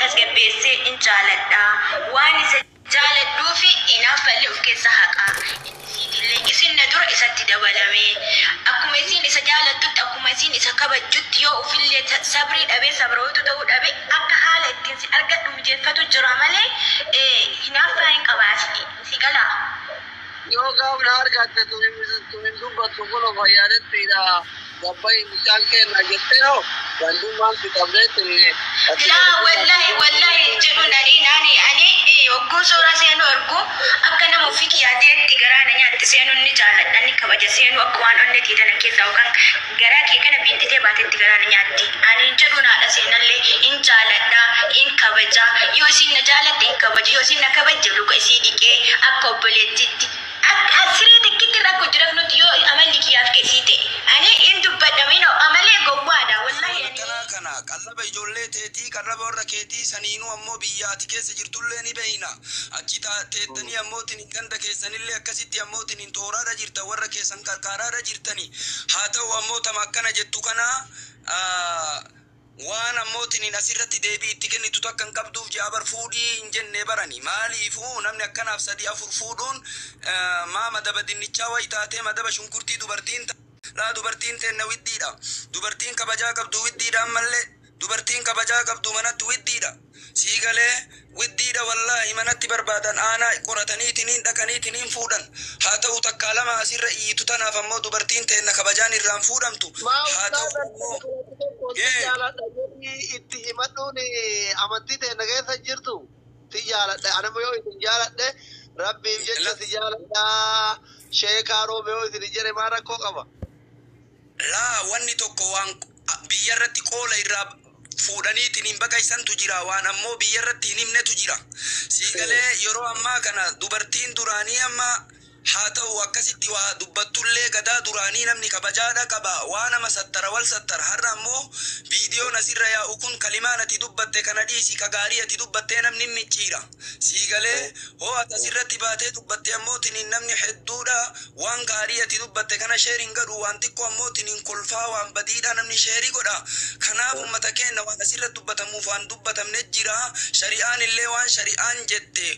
tasgabbeessee in jaaladha. Waan isa jaaladhuufi inaafallee of keessa haqa. Isin na dura isatti dabalame. Akkuma isin isa jaalattutti akkuma isin isa kabajjutti yoo ofillee sabrii dhabee sabrootu ta'uu dhabe akka haala ittiin si argadhu mijeeffatu jira malee hinaaffaa hin qabaasni. Si gala. Yoo gaafna argatte tumin dubbattu kun of ayyaanettiidha. Gabbai mishaan kenna jettee bandummaan si qabdeetti. Laa wallahi jedhu ani hogguu suura seenuu argu akka nama ofii kiyaateetti garaa na nyaatti seenuu ni jaaladha ni kabaja seenuu akka waan onnee tiitana keessaa yookaan garaa kee kana biintitee baatetti garaa na nyaatti. Ani jedhu naadha seenallee in jaaladha in kabaja yoo isin na jaalatte in kabaja yoo isin na kabaje luka isii dhiqee akka obboleettitti. Asiree tikkitti rakko jira nuti yoo amalli kiyyaaf keessii ta'e. Ani in dubbadhamino amalee gowwaadha wallahi. Kana qallaba ijoollee teetii qarraba warra keetii saniinuu ammoo biyyaati keessa jirtullee ni beeyna. Achi teettanii ammoo tinin ganda keessanillee akkasitti ammoo tinin tooraadha jirta warra keessan qarqaaraadha jirtani. Haa ta'u ammoo tama akkana jettu kana waan ammootiin asirratti deebii itti kennitu takka hin qabduuf jaabar fuudhii hin jenne barani. Maaliifuu namni akkanaaf sadii afur fuudhuun maa madaba dinnichaa wayi taatee madaba shunkurtii dubartiin teenna widdiidha. Dubartiin kabajaa qabdu widdiidha ammallee. Dubartiin kabajaa qabdu manatti widdiidha. Siigalee widdiidha wallahi manatti barbaadan aanaa qorataniitiniin dhaqaniitiniin fuudhan. Haa ta'u takkaa lama asirra iyyitu tanaaf ammoo dubartiin teenna kabajaan irraan fuudhamtu. Haa ta'u ammoo itti himadhuun amantii teenna keessa jirtu si jaaladha. Anama yoo isin jaaladhe rabbiif jecha si jaaladha. Sheekaa roome yoo isin jedhe maa rakkoo qaba? Laa wanni tokko waan biyya irratti qoola irraa fuudhaniitiin baqaysantu jira waan ammoo biyya irratti hin himnetu jira. Siigalee yeroo ammaa kana dubartiin duraanii amma haa ta'u akkasitti waa dubbattullee gadaa duraanii namni kabajaadha qaba waan nama sattara wal sattara. Har'a ammoo viidiyoon asirra yaa'u kun kalimaan ati dubbatte kana dhiisi ka gaarii ati dubbattee namni micciira. Siigalee hoo ati asirratti baatee dubbatte ammoo tiniin namni hedduudha waan gaarii ati dubbatte kana sheeriin gadhu waan xiqqoo ammoo tiniin kolfaa waan badiidha namni sheerii godha. Kanaaf uummata keenya waan asirratti dubbatamuuf waan dubbatamne jira. Shari'aan illee waan shari'aan jette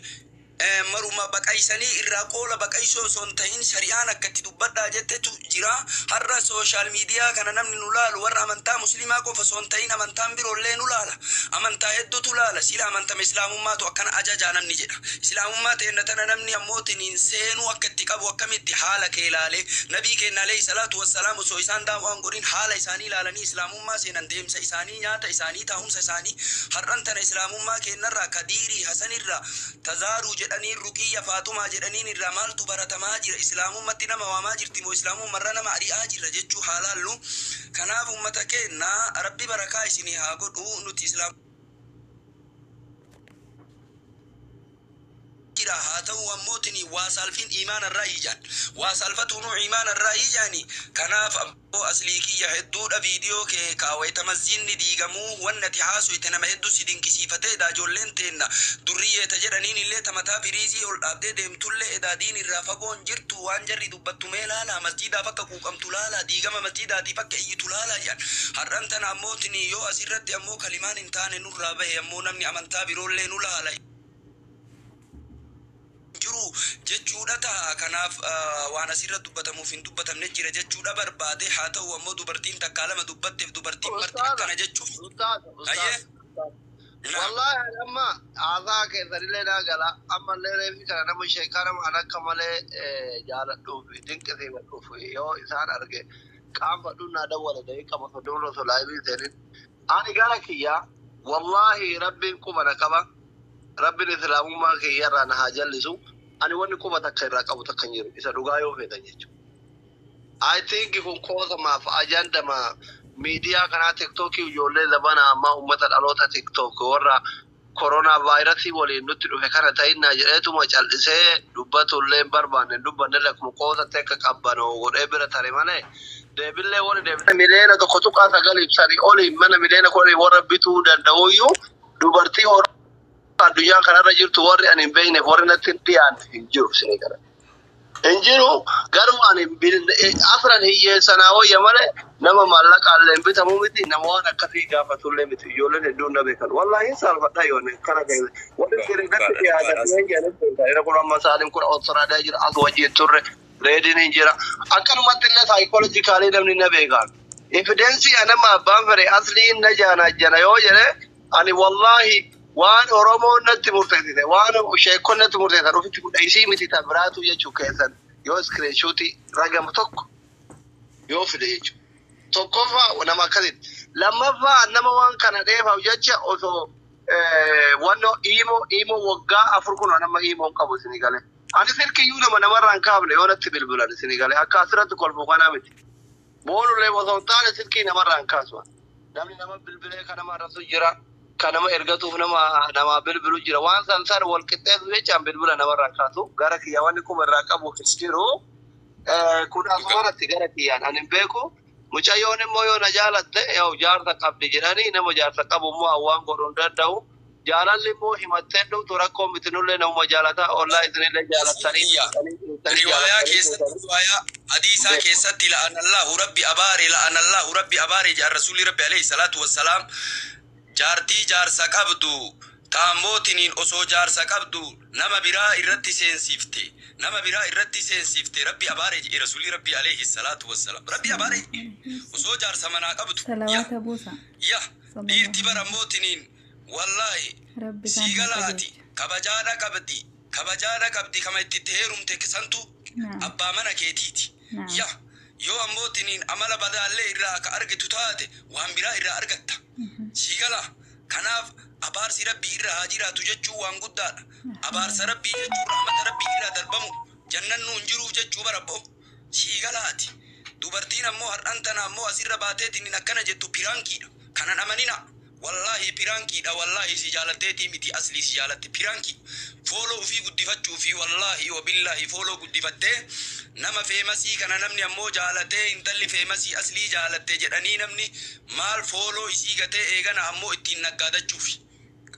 maruma baqaysanii irraa qoola baqaysoo son ta'in shari'aan akkatti dubbadhaa jettetu jira. Har'a sooshaal miidiyaa kana namni nu laalu warra amantaa musliimaa qofa son ta'in amantaan biroollee nu laala. Amantaa hedduutu laala. Sila amantama islaamummaatu akkana ajajaa namni jedha. Islaamummaa teenna tana namni ammootiin seenuu akka itti qabu akkamitti haala kee ilaalee nabii keenya alayhi salaatu wassalaam osoo isaan daawwaan godhin haala isaanii ilaalanii islaamummaa seenan deemsa isaanii nyaata isaanii taa'umsa isaanii har'an tana islaamummaa keenyarraa kadiirii hasanirraa tazaaruu jedhanii ruqiyya faatumaa jedhaniin irraa maaltu baratamaa jira. Islaamummatti nama waamaa jirti moo islaamummarra nama ari'aa jira jechuu haalaallu. Kanaaf uummata keenya rabbi barakaa isinii haa godhu. Nuti islaam jira haa ta'u ammootiin waa salfiin iimaan irraa ijaan waa salfatuunu iimaan irraa ijaani. Kanaaf asli kiyya hedduudha viidiyoo kee kaawwata masjiidni diigamuu wannati haasuyte nama hedduu si dinqisiifatee ijoolleen teenna durriyeeta jedhaniin illee tamataa firiizii ol dhaabdee deemtullee edaadiin irraa fagoon jirtu waan jarri dubbattu mee laala masjiidaaf akka quuqamtu laala diigama masjiidaatiif akka iyyitu laala jedhan. Har'an tana ammootiin yoo asirratti ammoo kalimaan hin taane nurraa bahe ammoo namni amantaa biroollee nu laala jiru jechuudha ta'a. Kanaaf waan asirra dubbatamuuf hin dubbatamne jira jechuudha barbaade. Haa ta'u ammoo dubartiin takkaa lama dubbatteef dubartiin marti akkana jechuuf. Wallahi amma aadaa keessanillee naa gala ammallee reefi kana nama sheekaa nama an akka malee jaaladhuuf dinqisiifadhuuf yoo isaan arge qaanfadhuun naa dawwala daqiiqama soddoma osoo laayibii seenin ani gara kiyyaa wallahi rabbiin qubana qaba. Rabbiin islaamummaa kiyyarraa na haa jallisu. Ani wanni quba takka irraa qabu takka hin jiru isa dhugaa yoo feetan jechuudha. I think kun qoosamaaf ajandama miidiyaa kanaa tiktookii ijoollee labana ammaa uummata dhaloota tiktook warra koronaa vaayirasii waliin nutti dhufe kana ta'innaa jedheetuma cal'isee dubbatullee barbaanne dubbanne akkuma qoosatti akka qabbanoo godhee bira tare malee deebillee warri deebilee miliyoona tokko tuqaa sagal ibsanii oliin mana miliyoona kudhanii warra bituu danda'uyyuu dubartii addunyaa kanarra jirtu warri ani hin beekne warri natti dhiyaanne hin jiru isinii kana. انجلو قالوا أنا أصلا هي سناوي يمر نما مالك على البيت مو متي نما أنا كفي قافة تقول متي يقولون الدون نبيكن والله يسأل فتاة يوني كنا كذا ولا كذا نتي هذا كذا جانب أنا كنا مسالم كنا أسرة داير أزواجي تور ريدين إنجرا أكن ما تلا سايكولوجيكالي نمني نبيكن إفيدنسي أنا ما بامفري أصلي نجانا جنا يوجره أنا والله وان أورمو نتمرتدي وان شيكون نتمرتدي روح تقول أي شيء متي تبراتو يجوا كذا يو سكرين شوتي رقم توك يو فيديو توكوفا ونما كذب لما فا نما وان كان ديفا وجتشا أوتو وانو إيمو وقا أفركون نما إيمو كابو سنغالي أنا سيرك يونا ما نمر عن كابل يونا تبلبلا سنغالي أكاسرة تقول بوكانا متي بولو لي وصل تاني سيرك نمر عن كاسوا نامي نما بلبلا كان ما رسول جرا كان ما إرجعتوا نما بلبلو جرا وان سانسار والكتاب ويجام بلبلا نمر عن كاسو غارك يوانكم الركاب وكسيرو كنا أسمارة تجارة يعني أنا بيكو مشايون مويو نجالت يا جار تقبل جراني نمو جار تقبل مو أوان قرون داو جارا اللي مو همتين لو تراكم بتنول نمو جالتا والله إذن الله جالت تاني رواية كيسة رواية حديثة كيسة لأن الله ربي أباري لأن الله ربي أباري جار رسول ربي عليه الصلاة والسلام جارتي جار سقبدو تاموتنين أسو جار سقبدو نما برا إرتي سينسيفتي نما برا إرتي سينسيفتي ربي أباري رسول ربي عليه الصلاة والسلام ربي أباري أسو جار سمنا قبدو صلوات أبوسا يا إرتبار موتنين والله سيغلاتي كبجانا قبدي كما يتتهيرم تكسنتو أبا منا كيتيتي يا يو أموتنين أمالا بدا اللي إراك أرغتو تاتي وهم برا إرا أرغتا سيغلا كناف أبارسي ربي إرا هاجرا تججو وانقودان أبارس ربي ججو رحمة ربي إرا دربمو جنن ننجرو ججو بربو سيغلاتي دوبرتين أمو هرانتنا أمو أسير باتيتي نكنا جتو بيرانكي كانان أمانينا والله بيرانكي دا والله سجالتي متي أصلي سجالتي بيرانكي فولو في قدفتشو في والله وبالله فولو قدفتي نما فيمسي كان نمني أمو جالتي انتلي فيمسي أصلي جالتي جراني نمني مال فولو إسيغتي إيغانا أمو اتين نقادتشو في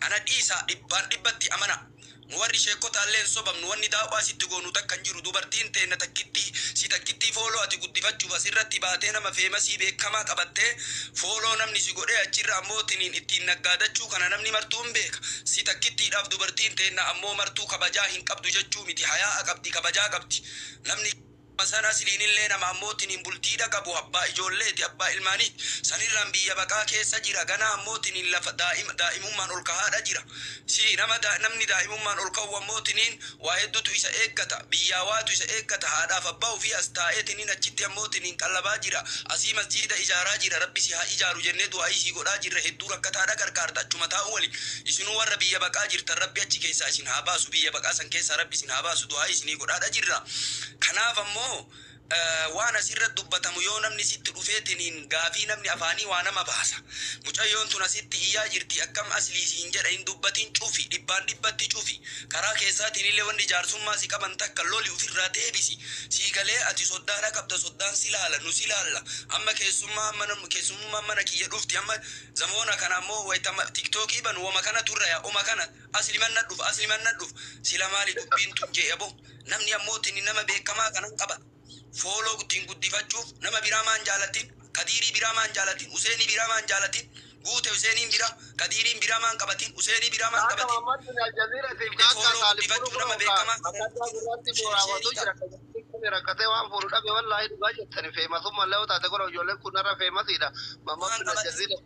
أنا ديسا دبتي أمانا نوري شيكو تالين صوبم نواني داوا ستقو نتاكن جيرو دوبرتين تينا تكتي فولو أتي قدفتشو فسرتي باتينا ما فيمسي بيكما قبتي فولو نمني سيقوري أجير أموتنين اتين نقادتشو كان نمني مرتون بيك ستكتي داف دوبرتين تينا أمو مرتو كبجاهن قبدو ججو متي حياء قبدي كبجا قبدي نمني مسانا سلين اللي نما موتنين بلتيدا قبو أبا إجوليتي أبا إلماني سنيران بيا بقا كيسا جيرا غنا موتنين لف دائم من ألقها جيرا سي نمني دائم من ألقوا موتنين واحدو إسا إيقتا بياواتو إسا إيقتا هادا فباو في أستايتنين أجتيا موتنين قلبا جيرا أسي مسجد إجارا جيرا ربي سيها إجارو جنة وآيسي قدا جيرا هدو ركتا دا كركارتا چمتا أولي إسنو ور بيا بقا جيرتا ربي أجي كيسا سين هاباسو بيا بقا سن كيسا ربي سين هاباسو دو آيسي قدا جيرا كناف أمو وانا سيرت دبتمو يو نمني ست رفيتنين غافي نمني أفاني وانا مباسا مجايون تنا ست إيا جرتي أكام أسلي سينجر إن دبتين شوفي دبتي شوفي كرا كيساتين اللي وندي جارسون ما سيكا بنتك اللولي وفي الراتي بيسي سيكالي أتي صدانا قبض صدان سلالا نسلالا أما كيسوما منا كي يدوفتي أما زمونا كان أمو ويتم تيك توك إبن وما كان تريا وما كان أسلي من ندوف سلا مالي دبين تنجي أبو نمني أموتني نما بيكما كان قبض فولو كتين قد فجوف نما برامان جالتين كديري برامان جالتين حسيني برامان جالتين قوت حسيني برا كديري برامان قبتين حسيني برامان قبتين فولو قد فجوف نما بكما ركعتين وان فوردا والله دغاجتني فيما ثم لو تاتقرو يولن كنا فيما سيدا ماما من الجزيرة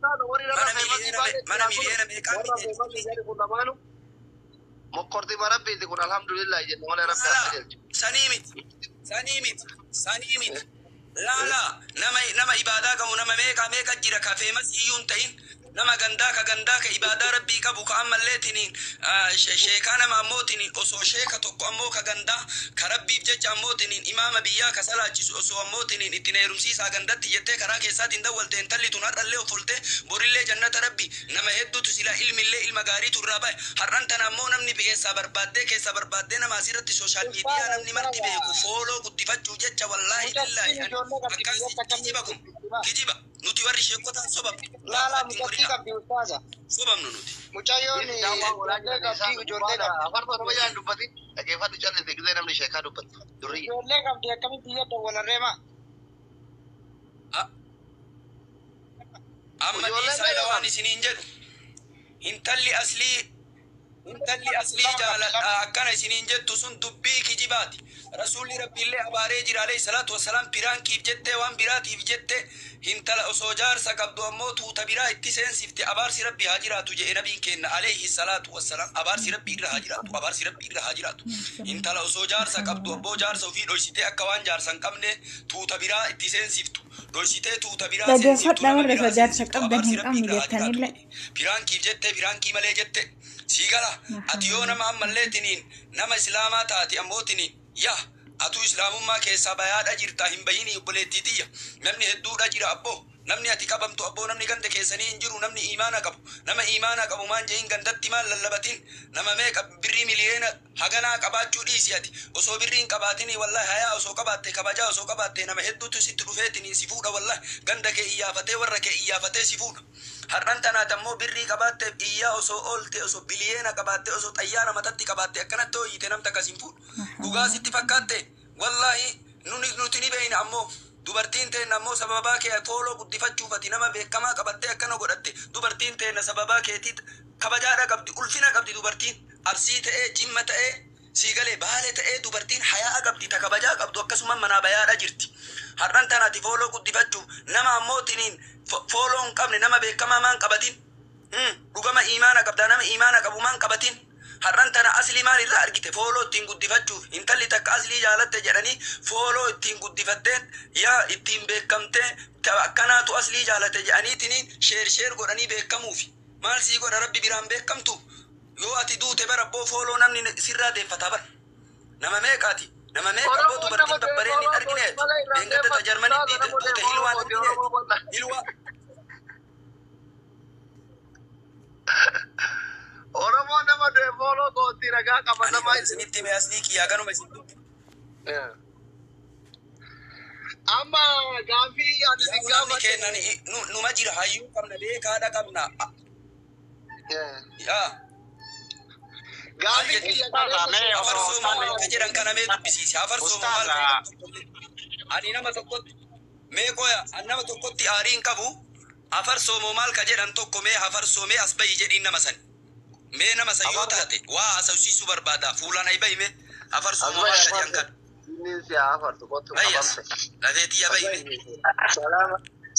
انا ملينا انا ملينا بكام مقرتي مربي تقول الحمد لله جل وعلا ربي سنيمت لا نما إبادة كم نما ميكا جرا كافي مسيون تين نما غنداك إبادة ربي كبوك أما الليتنين شيكانا ما موتنين أسو شيكا توكو أمو كغندا كربي بجج أموتنين إمام بيا كسلا جيس أسو أموتنين اتنين رمسيسا غندت يتي كراكي ساتين دولتين تلي تنار اللي وفلتي بوري جنة ربي نما هدو تسلا علم اللي المغاري ترابا حرانتنا أمو نمني بيسا بربادة نما سيرت سوشال ميديا نمني مرتي بيكو فولو قد فتشو جج والله لله أكاسي كجيبكم nuti warri sheekotaan sobam لا مجدي كم بيوتازا sobam nu nuti مجايون جوردنا أفرض أنا بجان دبتي أجيب هذا جال ذكر نمني شيكا دبت دري جوردنا كم dia kami dia tu wala rema amma isa ilawaan isiniin jedhu intalli aslii jaaladha akkana isiniin jettu sun dubbii kijibaati rasuulli rabbiillee abaaree jira alayhi salaatu wassalaam biraankiif jettee waan biraatiif jette intala osoo jaarsa qabdu ammoo tuuta biraa itti seensifte abaarsi rabbi haa jiraatu jedhe nabiin kenna alayhi salaatu wassalaam abaarsi rabbi irra haa jiraatu intala osoo jaarsa qabdu ammoo jaarsa ofii dhoysitee akka waan jaarsa hin qabne tuuta biraa itti seensiftu dhoysitee tuuta biraa seensiftu biraankiif jettee biraankii malee jette sigala ati yoo nama ammalleetiniin nama islaamaa taati ammootiniin yaa atu islaamummaa keessaa bayaadha jirta hin bayinii obboleettitiyya namni hedduudha jira abboo namni ati qabamtu abboo namni ganda keessanii hin jiru namni iimaana qabu nama iimaana qabu maan jehin gandatti maan lallabatin nama meeqa birrii miliyeena haganaa qabaachuu dhiisi ati osoo birrii hin qabaatinii wallahi hayaa osoo qabaatte kabajaa osoo qabaatte nama hedduutu sitti dhufeetinii si fuudha wallahi ganda kee iyyafatee warra kee iyyafatee si fuudha har'an tanaat ammoo birrii qabaatte iyyaa osoo oolte osoo biliyeena qabaatte osoo xayyaara matatti qabaatte akkanatti hooyyite namta akkasiin fuudha dhugaa sitti fakkaatte wallahi nuti ni beeyna ammoo dubartiin teenna ammoo sababaa kee fooloo guddifachuuf ati nama beekamaa qabattee akkana godhatte dubartiin teenna sababaa keetii kabajaadha qabdi ulfina qabdi dubartiin arsii ta'ee jimma ta'ee siigalee baale ta'ee dubartiin hayaa qabdi ta kabajaa qabdu akkasuma manaa bayaadha jirti har'an tanaati fooloo guddifachuuf nama ammootiniin fooloo hin qabne nama beekamaa maan qabatin dhugama iimaana qabda nama iimaana qabu maan qabatin har'an tana aslii maal irraa argite fooloo ittiin guddifachuuf intalli takka aslii jaalatte jedhanii fooloo ittiin guddifatteen yaa ittiin beekamtee akkanaatu aslii jaalate jedhaniitiniin sheer godhanii beekamuufi maal sii godha rabbi biraan beekamtu yoo ati duute bara abboo fooloo namni sirraa deeffata bara nama meeqaati nama meeqa abboo dubartiin babbareen hin argine beengata jarmanitti duute hilwaan argine hilwaa Oromo nama de follow kooti ragaa qaba nama isinitti mee aslii kiyyaa kanuma isin dubbi amma gaafii ani singaama kennan numa jira hayyuu qabna beekaadha qabna yaa gaafii afarsoomoo maal ka jedhan kana mee dubbisiise afarsoomoo maal ka ani nama tokkotti mee qoya an nama tokkotti aariin qabu afarsoomoo maal ka jedhan tokko mee afarsoomee as bayi jedhiin nama sani mee nama sayyoo taate waa asawsiisuu barbaada fuulaan ay bayi mee afarsoomoo maal ka jedhan kan si afartu kotu qabamte lafeetii ya bayi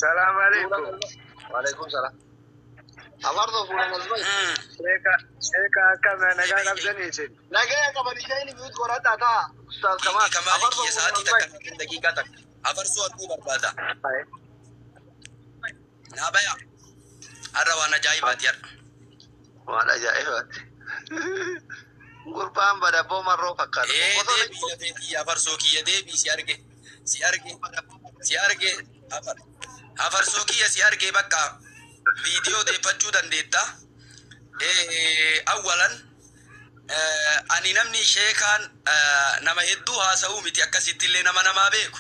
salaam alaikum wa alaikum salam afartu fuulaan as bayi sheeka akkana nagaa qabdaniisin nagaa qabaniiseen miyut qorata taa ustaas kamaa afartu sa'aatii takka daqiiqaa takka afarsoo arguu barbaada naa baya har'a waan ajaa'ibaati har'a waan ajaa'ibaati gurbaan badabboo marroo fakkaata deebii lafeetii afarsoo kiyya deebii si arge afarsoo kiyya si arge bakka viidiyoo deeffachuu dandeetta awwalan ani namni sheekaan nama hedduu haasa'uu miti akkasitti illee namaa beeku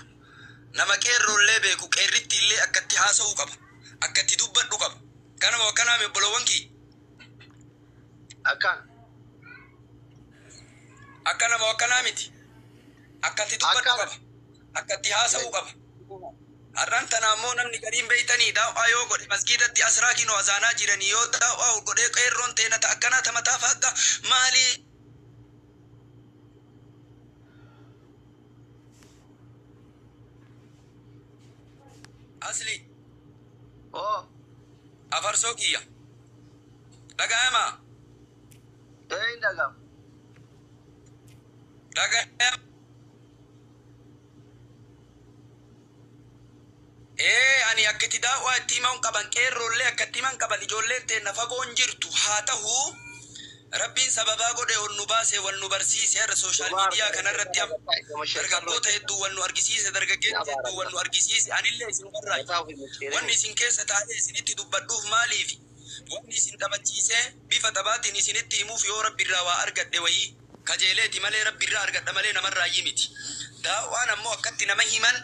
nama qeerroollee beeku qeerritti illee akkatti haasa'uu qaba akkatti dubbadhu qaba kanama akkanaa mi obboloowwan kiyya akkanama akkanaa miti akkatti dubbadhu qaba akkatti haasa'uu qaba har'an tana ammoo namni gadiin beeytanii daawwaa yoo godhe masgiidatti asraa kinoo azaanaa jiranii yoo daawwaa godhee qeerroon teena ta akkanaa ta mataa faagga maalii asli afarsoo kiyya dhaga'ama dhaga'ama ani akkatti daawwaa itti himan qaban qeerroollee akkatti himan qaban ijoolleen teenna fagoon jirtu haa ta'u rabbiin sababaa godhe ol nu baase wal nu barsiise har'a sooshaal miidiyaa kanarratti dargaggoota hedduu wal nu argisiise dargaggeessa hedduu wal nu argisiise anillee isin barraa'e wanni isin keessa taa'ee isinitti dubbadhuuf maaliif wanni isin taphachiisee bifa taphaatiin isinitti himuuf yoo rabbi irraa waa argadhe wayii kajeeleeti malee rabbi irraa argadha malee namarraa miti daawwaan ammoo akkatti nama himan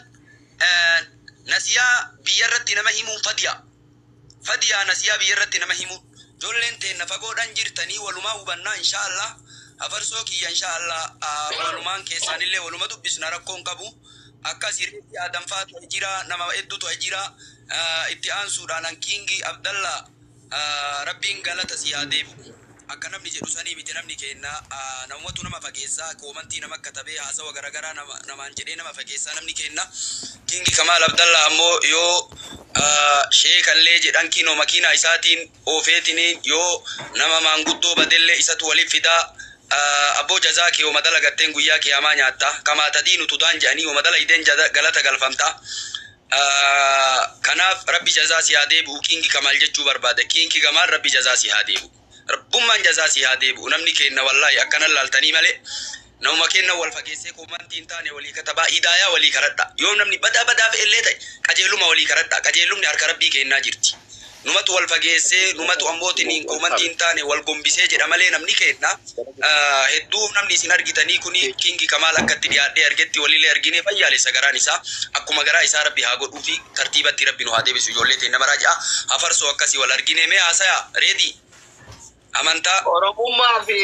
nasiyaa biyyarratti nama himuun fadiyaa nasiyaa biyyarratti nama himuun jolleen teenna fagoodhaan jirtanii walumaa hubannaa inshaallah afarsoo kiyya inshaallah walumaan keessaanillee waluma dubbisna rakkoon qabu akkas hiriitti adanfaatu jira nama hedduutu jira itti aansuudhaan hankiingi Abdallah rabbiin galata si haa deebi'u akka namni jedhu sanii miti namni kenna namatu nama fageessaa koomantii nama katabee haasawa garagaraa namaan jedhee nama fageessaa namni kenna kingi Kamal Abdallah ammoo yoo sheekallee jedhan kinoo makiinaa isaatiin oofeetiniin yoo nama maanguddoo badellee isatu waliif fidaa abbo jazaki o madala gatten guyyaa kiyaamaa nyaatta kama tadiinu tudaan jedhanii o madala ideen galata galfamta kanaaf rabbi jazaa si haa deebi'u kingi Kamal jechuu barbaade kingi Kamal rabbi jazaa si haa deebi'u rabbummaan jazaa si haa deebi'u namni kenna wallahi akkanan laaltanii malee nama kenna wal fageessee koomantiin taane walii katabaa hidaayaa walii karadha yoo namni badaaf illee ta'e qajeeluma walii karadha qajeelumni harka rabbii kennaa jirti numatu wal fageessee numatu ammootiin koomantiin taane wal gombisee jedha malee namni kenna hedduu namni isin argitanii kuni kingi Kamal akkatti dhiyaadhee argetti walillee argine fayyaalessa garaan isaa akkuma garaa isaa rabbi haa godhuu fi tartiibatti rabbi nu haa deebisu ijoollee ta'e nama raaji'a hafarsoo akkasii wal argine mee haasaya reedii amanta oromummaa fi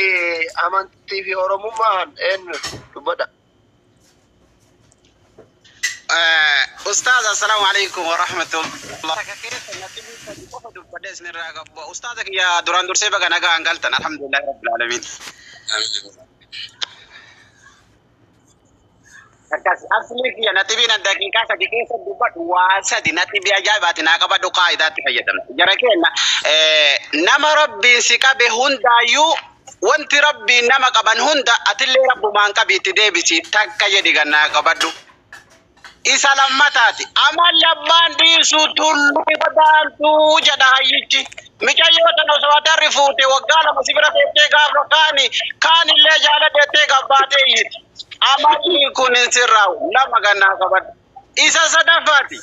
amantii fi oromummaan eenyu dubbadha. أستاذ السلام عليكم ورحمة الله. أستاذك يا دوران درسي بقى نجا أنقلتنا الحمد لله رب العالمين. أصلك يا نتبين الدقيقة سدقيقة دبت واسد نتبي أجابات ناقبة قاعدة تحيّدنا. جركينا نما ربي سكابه هندايو وانت ربي نما قبن هندا أتلي رب مانك بيتدبسي تكا يدي ناقبة isa lammatati amal labban disu tullu badantu jada hayichi micayo tan oswata rifute wagala masibira tete gafro kani le jala tete gabate yit amali kunin sirraw lama ganna kabat isa sadafati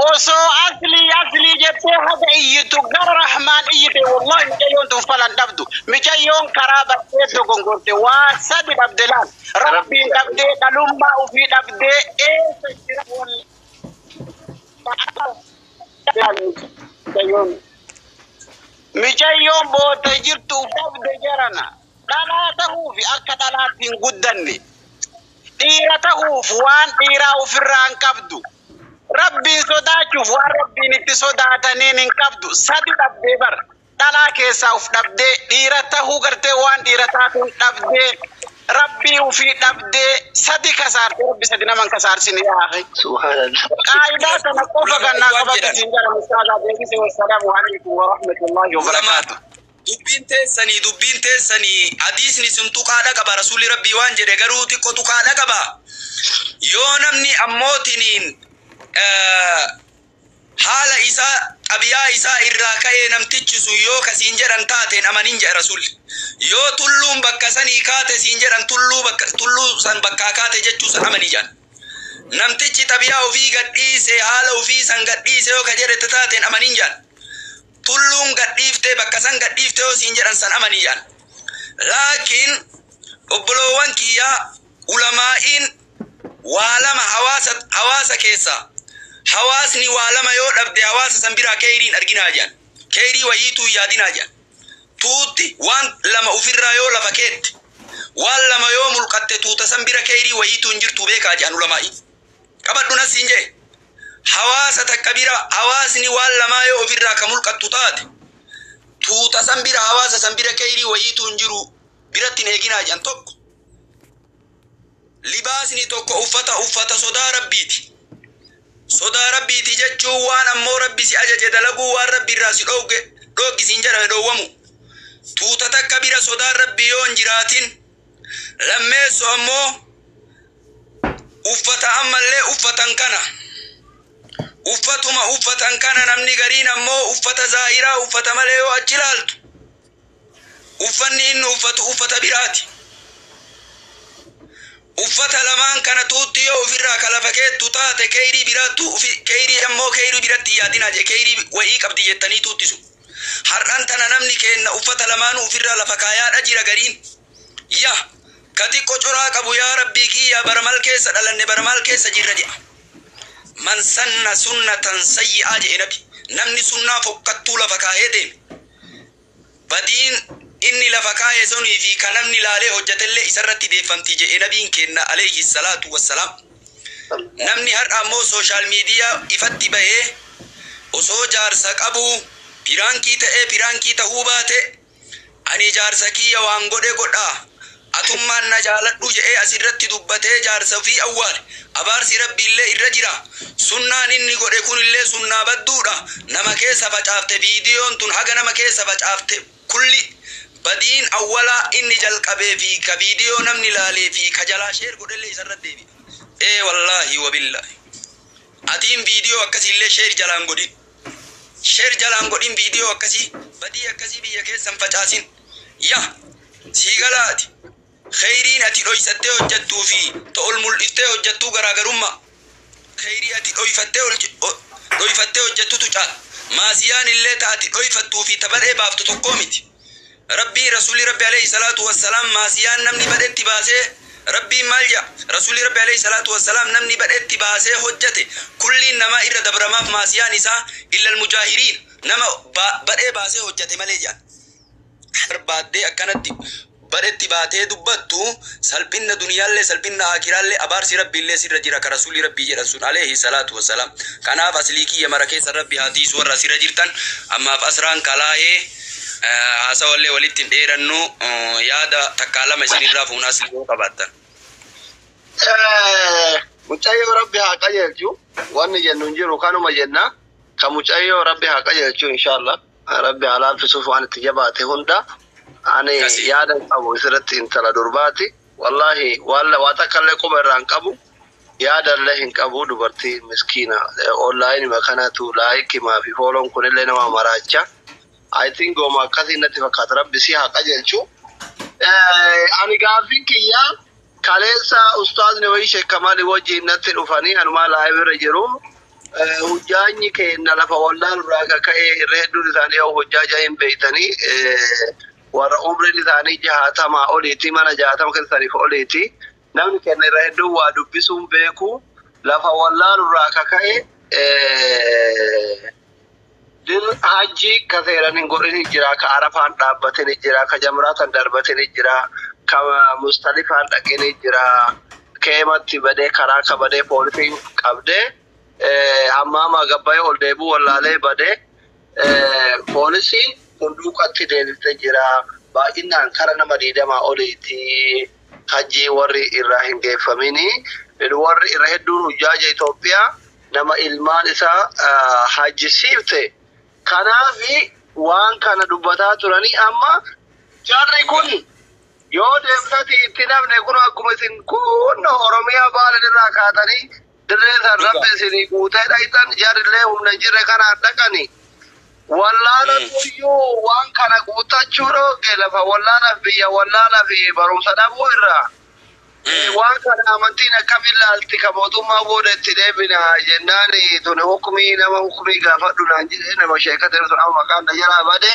oso asli jete hada yitu gar rahman yite wallahi micayo tu falan dabdu micayo karaba teto gongorte wa sadi abdelan rabbi dabde kalumba ufi dabde micayo bota jirtu dabde jarana dala tahu fi akadalatin guddanni dira tahu wan dira ufirran kabdu rabbi sodachuuf waan rabbiin itti sodaataniin hin qabdu sadi dhabdee bar dhalaa keessaa uf dhabdee dhiira tahuu gartee waan dhiira taatuun dhabdee rabbii ufii dhabdee sadi kasaarte rabbi sadi naman kasaarsin yaahe qaayidaa sana qofa gannaa qabatisin gara mustaadaa beekise wassalaamu alaikum warahmatullahi wabarakaatu dubbiin teessanii hadiisni sun tuqaadha qaba rasuulli rabbii waan jedhe garuu xiqqoo tuqaadha qaba yoo namni ammootiniin haala isaa qabiyaa isaa irraa ka'ee namtichi sun yoo kasiin jedhan taateen amanin jedha rasuulli yoo tulluun bakka sanii kaate siin jedhan tulluu san bakkaa kaate jechuu san amanii jedhan namtichi qabiyaa ofii gadhiise haala ofii san gadhiise yoo ka jedhete taateen amanin jedhan tulluun gadhiifte bakka san gadhiifte yoo siin jedhan san amanii jedhan laakiin obboloowwan kiyyaa ulamaa'iin waa lama hawaasa keessaa hawaasni waa lama yoo dhabde hawaasa san biraa keeyriin arginaa jedhan keeyrii wayiituu yaadinaa jedhan tuutti waan lama ufirraa yoo lafa keetti waan lama yoo mulqatte tuuta san bira keeyrii wayiituu hin jirtu beekaa jedhan ulamaa'i qabadhu nasiin jee hawaasa takka bira hawaasni waan lamaa yoo ofirraa ka mulqattu taate tuuta san bira hawaasa san bira keeyrii wayiituu hin jiru biratti hin eeginaa jedhan tokko libaasni tokko uffata sodaa rabbiiti jechuun waan ammoo rabbi si ajaje dalaguu waan rabbi irraa si dhoogisiin jedhame dhoowwamu tuuta takka bira sodaa rabbi yoo hin jiraatin lammeessu ammoo uffata ammallee uffatan kana namni gariin ammoo uffata zaahiraa uffata malee yoo achi ilaaltu uffanni inni uffatu uffata biraati uffata lamaan kana tuutti yoo ofirraa kalafa keettu taate keeyrii biraattu keeyrii ammoo keeyrii biratti yaadinaa je keeyrii wayii qabdi jettanii tuuttisu har'an tana namni kenna uffata lamaan ofirraa lafa kaayaadha jira gariin yaa kati qocoraa qabu yaa rabbii kiyya baramal keessa dhalanne baramal keessa jirra jedha man sanna sunnatan sayyi'aa jedhe nabi namni sunnaa fokkattuu lafa kaa'ee deeme badiin inni lafa kaa'ee sunii fi kan namni laalee hojjetellee isarratti deeffamti jedhe nabiin kenna alayhi salaatu wassalaam. Namni har'a ammoo sooshaal miidiyaa ifatti bahee osoo jaarsa qabu piraankii ta'uu baate ani jaarsa kiyya waan godhe godhaa atummaan na jaaladhu jedhee asirratti dubbatee jaarsa fi awwaale abaarsi rabbiillee irra jira sunnaan inni godhe kunillee sunnaa badduudha nama keessa facaafte viidiyoon tun haga nama keessa facaafte kulli badiin awwalaa inni jalqabee fi ka viidiyoo namni laalee fi ka jalaa sheer godhellee isarratti deebi'a wallaahi wabillahi atiin viidiyoo akkasiillee sheer jalaan godhin viidiyoo akkasii badii akkasii biyya keessan facaasin yaa siigalaati khayriin ati dhoysattee hojjettuu fi ta'ol mul'iftee hojjettuu garaagarummaa khayrii ati dhoyfattee hojjettutu caala maasiyaan illee taati dhoyfattuu fi tabadhee baaftu tokkoo miti rabbii rasuuli rabbi alayhi salaatu wassalaam maasiyaan namni badhetti baasee rabbiin maal jedha rasuuli rabbi alayhi salaatu wassalaam namni badhetti baasee hojjete kulliin nama irra dabramaaf maasiyaan isaa illa almujaahiriin nama badhee baasee hojjete malee jedhan barbaaddee akkanatti badhetti baatee dubbattu salphinna duniyaallee salphinna akiraallee abaarsi rabbiillee sirra jira ka rasuuli rabbii jedhan sun alayhi salaatu wassalaam kanaaf aslii kiyya mara keessa rabbi haatiis warra sirra jirtan ammaaf asraan kalaahee haasawallee walitti hin dheerannu yaada takkaa lama isinirraa fuunaas yoo qabaattan. Mucayyoo rabbi haa qajeelchu wanni jennu hin jiru kanuma jenna ka mucayyoo rabbi haa qajeelchu inshallah rabbi haa laalfisuuf waan itti jabaate hunda ani yaadan qabu isirratti intala durbaati wallahi waa takkallee quba irraan qabu yaadallee hin qabu dubartii miskiina online makanatu laayikimaa fi fooloon kunillee nama maraacha I think goma akkasii natti fakkaata rabbi si haa qajeelchu ani gaaffiin kiyya kaleessa ustaazni wayii Sheekh Kamaal wajjin natti dhufanii anumaa laayibirra jiru hujjaanyi kenna lafa wallaan irraa ka'ee irra hedduun isaanii yoo hojjaaja hin beeytanii warra umriin isaanii 60 oliiti mana 60 keessaniif oliiti namni kenna irra hedduun waa dubbisuun beeku lafa wallaan irraa ka'ee dir haji ka seeran hin godhin jira ka arafaan dhaabbatin jira ka jamraatan darbatin jira ka mustalifaan dhaqin jira keematti badee karaa ka badee poolisiin qabdee hammaama gabbaa'ee ol deebuu wallaalee badee poolisiin hunduuqatti deebifte jira baay'inaan kara nama 20 oliiti hajii warri irraa hin geeffamini warri irra hedduun hujjaaja Itoophiyaa nama ilmaan isaa hajjisiifte kanaafi waan kana dubbataa turanii amma jarri kun yoo deemsati itti namne kun akkuma isin kun Oromiyaa baalan irraa kaatanii dirree san rabbi isinii guutee dhaytan jarrillee humna jirre kanaan dhaqani wallaana guyyuu waan kana guutachuu dhooge lafa wallaanaaf biyya wallaanaaf barumsa dhabuu irraa waan kana amantiin akkamiin laalti ka mootummaa booda itti deebina jennaan tuni hukumii nama hukumii gaafadhu naan jedhee nama sheekate sun amma maqaan jalaa bade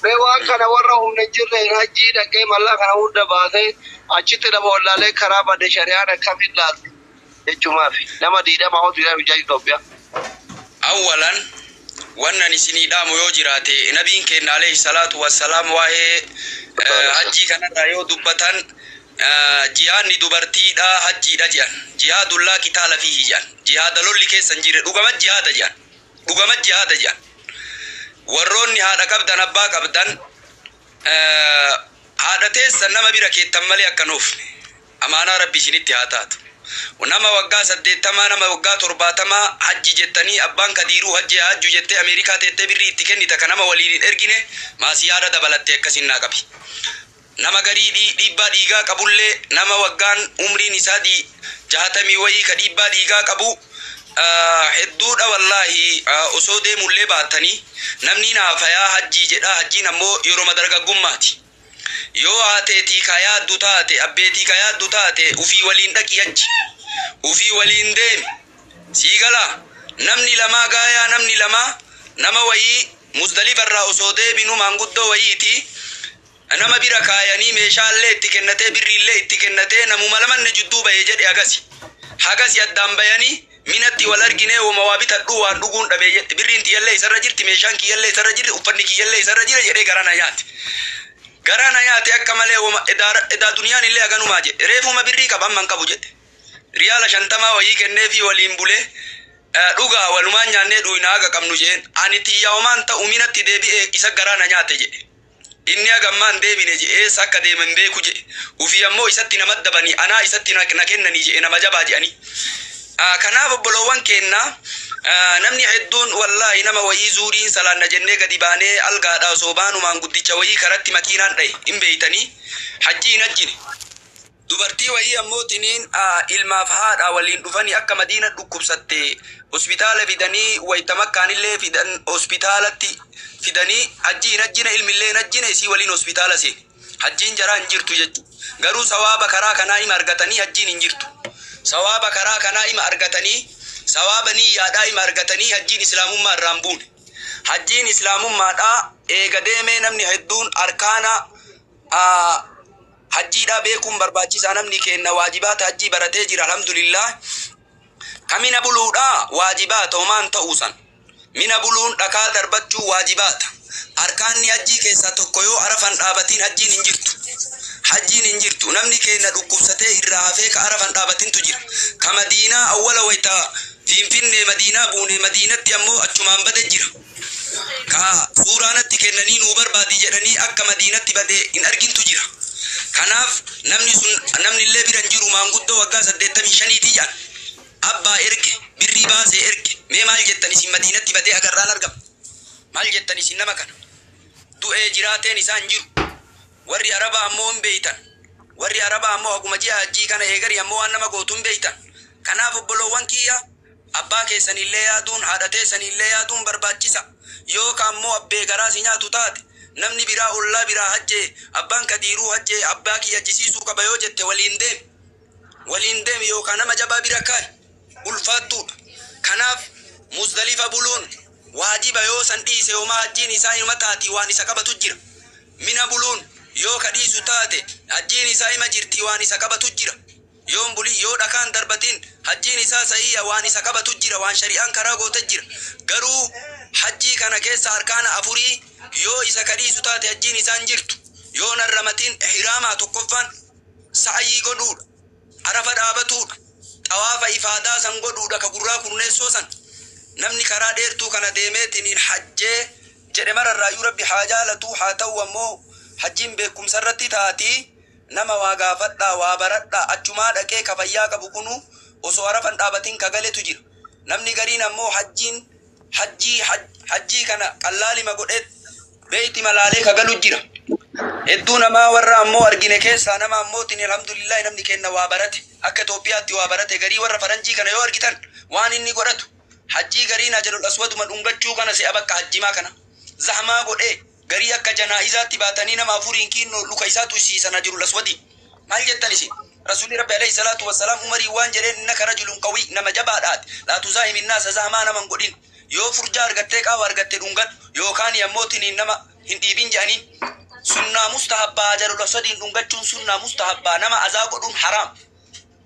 mee waan kana warra humna jirre hajjii dhaqee mallaa kana hunda baasee achitti nama wallaalee karaa bade shari'aan akkamiin laalti jechumaafi nama 20 hojii biyya Itoophiyaa. Awwalan wannan isinii dhaamu yoo jiraate nabiin keenya alayhi salaatu wassalaam waa'ee hajjii kanarraa yoo dubbatan jihaadni dubartiidha hajjiidha jedhan jihaadullaa kitaala fiihi jedhan jihaada lolli keessan jirre dhugamat jihaada jedhan warroonni haadha qabdan abbaa qabdan haadha teessan nama bira keettan malee akka nuufne amaanaa rabbi isinitti haa taatu nama waggaa 80 nama waggaa 70 hajji jettanii abbaan kadiiruu hajju jettee Ameerikaa teettee birrii itti kennita kan nama waliin ergine maasiyaada dabalattee akkasin naa qabi nama garii dhiibbaa dhiigaa qabullee nama waggaan umriin isaa 60 wayii ka dhiibbaa dhiigaa qabu hedduudha wallahi osoo deemullee baatanii namni naafayaa hajji jedha hajjiin ammoo yeroo madargaggummaati yoo haateetii ka yaaddu taate abbeetii ka yaaddu taate ufii waliin dhaqi hajji ufii waliin deemi siigala namni lamaa gaayaa namni lamaa nama wayii Muzdalifarraa osoo deebinu maanguddoo wayiiti nama bira kaayanii meeshaallee itti kennatee birriillee itti kennatee namuma lamanne jidduu bahee jedhe hagasi addaan bayanii minatti wal argine wama waa bitadhu waan dhuguun dhabee jette birriin tiyyallee isarra jirti meeshaan kiyyallee isarra jirti uffanni kiyyallee isarra jira jedhee garana nyaate. Garana nyaate akka malee wama edaa duniyaan illee aganumaa jedhe reefuma birrii qaba amman qabu jedhe. Riyaala 50 wayii kenneefi waliin bulee dhugaa walumaan nyaannee dhuunaa aga qabnu jeen ani tiyyaawomaan ta'u minatti deebi'ee isa garana nyaate jedhe. Inni agammaan deebine jedhee akka deeman beeku jedhe. Ufii ammoo isatti nama dabanii anaa isatti na kennanii jedhe nama jabaa jedhanii. Kanaaf obbolowwan keenna namni hedduun wallahi nama wayii zuuriin salaanna jennee gadi baanee algaadhaa osoo baanumaan guddicha wayii karatti makiinaan dhaye hin beeytanii hajjiin ajjine. Dubartii wayii ammoo tiniin ilmaaf haadha waliin dhufanii akka Madiina dhukkubsatte hospitaala fidanii wayita makkaanillee fidan hospitaalatti fidanii hajjiin ajjine ilmillee ajjine isii waliin hospitaala seene. Hajjiin jaraa hin jirtu jechuudha. Garuu sawaaba karaa kanaa ima argatanii hajjiin hin jirtu. Sawaaba karaa kanaa ima argatanii sawaaba niyyaadhaa ima argatanii hajjiin islaamummaa irraan buune. Hajjiin islaamummaadhaa eega deemee namni hedduun arkaana hajjiidhaa beekuun barbaachisaa namni kenna waajibaata hajjii baratee jira alhamdulillah. Kamina buluudhaa waajibaata homaan ta'uusan. Mina buluun dhakaa darbachuu waajibaata. Arkaanni hajjii keessaa tokko yoo arafan dhaabatiin hajjiin hin jirtu. Hajjiin hin jirtu namni kenna dhukkubsatee irraa hafee ka arafan dhaabatintu jira. Ka Madiinaa awwala wayita Finfinnee Madiinaa buune Madiinatti ammoo achumaan bade jira. Ka suuraanatti kennanii nuu barbaadi jedhanii akka Madiinatti bade hin argintu jira. Kanaaf namni illee biran jiru maanguddoo waggaa 85 jedhan. Abbaa erge birrii baasee erge mee maal jettan isin Madiinatti badee agarraan argama. Maal jettan isin nama kana du'ee jiraateen isaan jiru. Warri Arabaa ammoo hin beeytan. Warri Arabaa ammoo akkuma ji'a hajjii kana eegari ammoo waan nama gootu hin beeytan. Kanaaf obbolowwan kiyya abbaa keessanillee yaaduun haadha teessanillee yaaduun barbaachisa. Yoo ka ammoo abbee garaa si nyaatu taate namni biraa ollaa biraa hajjee abbaan kadiiruu hajjee abbaa kiyya hajjisiisuu qaba yoo jette waliin deem. Waliin deem yookaan nama jabaa bira kaa'i. Ulfaattuudha. Kanaaf Muzdalifa buluun waajiba yoo san dhiise homaa hajjiin isaa hima taati waan isa qabatu jira. Mina buluun yoo kadhiisu taate hajjiin isaa hima jirti waan isa qabatu jira. Yoon bulii yoo dhakaan darbatiin hajjiin isaa sahiya waan isa qabatu jira waan shari'aan karaa goote jira. Garuu hajjii kana keessa arkaana afurii yoo isa kadhiisu taate hajjiin isaan jirtu. Yoo narramatiin ihraamaa tokkoffaan sa'ayii godhuudha. Arafa dhaabatuudha. Xawaafa ifaadaa san godhuudha ka gurraa kurneessoo san. Namni karaa dheertuu kana deemeetiin hajjee jedhe mararraa yoo rabbi haa jaalatu haa ta'u ammoo hajjiin beekumsa irratti taati nama waa gaafadhaa waa baradhaa achumaa dhaqee ka fayyaa qabu kunu osoo arafan dhaabatiin ka galetu jira. Namni gariin ammoo hajjii kana qallaalima godhee beeyti malaalee ka galu jira. Hedduu namaa warra ammoo argine keessaa nama ammootiin alhamdulillah namni kenna waa barate akka Itoophiyaatti waa barate garii warra faranjii kana yoo argitan waan inni godhatu hajjii gariin ajalul aswaduma dhungachuu kana si'a bakka hajjimaa kana zahmaa godhee garii akka janaa'izaatti baatanii nama afuriin kinnoo luka isaatu isiisan ajalul aswadi maal jettan isin Rasuli Rabbi alayhi salatu wassalam Umarii waan jedheen innaka rajulun qawi nama jabaadhaati laa tuzaahimin naasa zahmaa naman godhin yoo furjaa argattee qaawwa argattee dhungadhu yookaan yammootiin nama hin dhiibin jedhanii sunnaa mustahabbaa ajalul aswadiin dhungachuun sunnaa mustahabbaa nama azaa godhuun haraam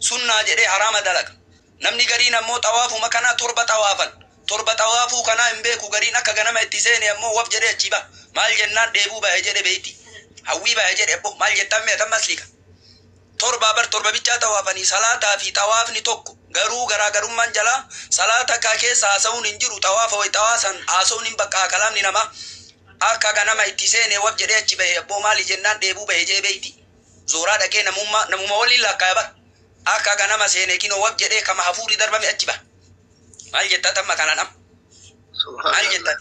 sunnaa jedhee haraama dalaga. Namni gariin ammoo xawaafuma kana torba xawaafuu kana hin beeku gariin akka ganama itti seene ammoo waf jedhee achi ba maal jennaan dheebuu bahe jedhe beeyti hawwii bahe jedhe abbo maal jettan mee tan maslika torba bichaa xawaafanii salaataa fi xawaafni tokko garuu garaagarummaan jalaa salaata ka keessa haasa'uun hin jiru xawaafa way xawaasan haasa'uun hin bakka kalaamni nama akka ganama itti seene waf jedhee achi bahe abbo maal jennaan dheebuu bahe jedhe beeyti zooraa dhaqee namuma waliin lakkaa'aba akka ganama seene kinoo waf jedhee kama hafuuri darbame achi ba maal jetta tamma kana nam maal jetta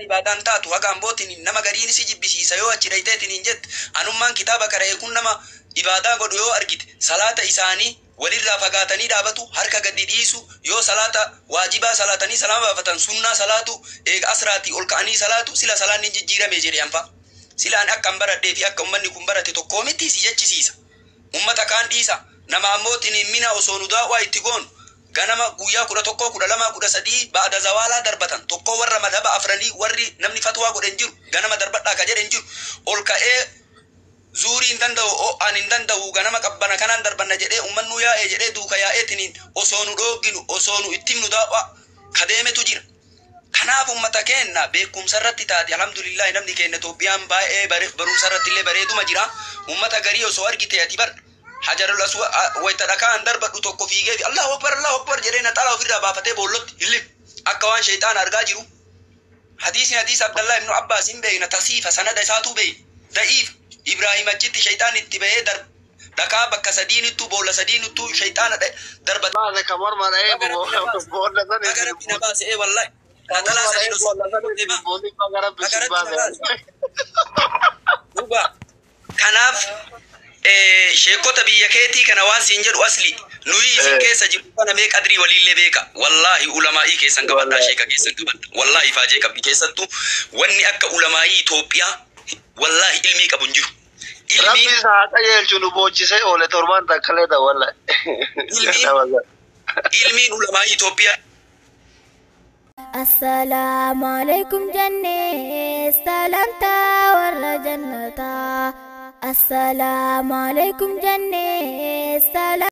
ibadaan taatu haga ambootiin nama gariin si jibbisiisa yoo achi dhayteetiin hin jette anummaan kitaaba qara'ee kun nama ibadaa godhu yoo argite salaata isaanii walirraa fagaatanii dhaabatu harka gadi dhiisu yoo salaata waajibaa salaatanii salaama baafatan sunnaa salaatu eega asraatii ol ka'anii salaatu sila salaanni jijjiirame jedhe anfa silaan akka hin baradhee fi akka ummanni kun barate tokkoo miti si jechisiisa ummata kaan dhiisa nama ammootiin mina osoo nu daawwaa itti goonu ganama guyyaa 11 12 13 baada zawaalaa darbatan tokko warra madhaba afranii warri namni fatwaa godhen jiru ganama darbadhaa ka jedhen jiru ol ka'ee zuurii hin danda'u ho'aan hin danda'u ganama qabbana kanaan darbanna jedhee uummannu yaa'ee jedhee duuka yaa'eetiniin osoo nu dhooginu osoo nu ittiin nu daawwa kadeemetu jira. Kanaaf uummata keenya beekumsa irratti taate alhamdulillah namni keenya Itoophiyaan baay'ee barumsa irratti illee bareeduma jira. Uummata garii osoo argite ati bar hajarul aswad wayita dhakaan darbadhu tokko fiigee Allahu akbar jedhee naxala ofirraa baafatee boollotti hillim akka waan shayxaan argaa jiru. Hadiis Abdallah ibn Abbas hin beekna tasiifa sanada isaatu beek da'iif Ibrahim achitti shayxaan itti bahee dhakaa bakka sadiinittu boolla sadiinittu shayxaana darbate. Baase kamar maree boolla sani. Agar bina baase wallahi. Naxala duba kanaaf sheekota biyya keetii kana waan siin jedhu asli nuyi isin keessa jiru kana mee qadrii waliillee beeka wallahi ulamaa'ii keessan qabadhaa sheeka keessan qabadha wallahi faajee qabdi keessattu wanni akka ulamaa'ii Itoophiyaa wallahi ilmii qabu hin jiru. Rabbi isaa qajeelchu nu boochisee oole torbaan takkalee dha wallahi. Ilmiin ulamaa'ii Itoophiyaa. السلام عليكم جنة سلامتا ورا جنتا السلام عليكم جنة سلام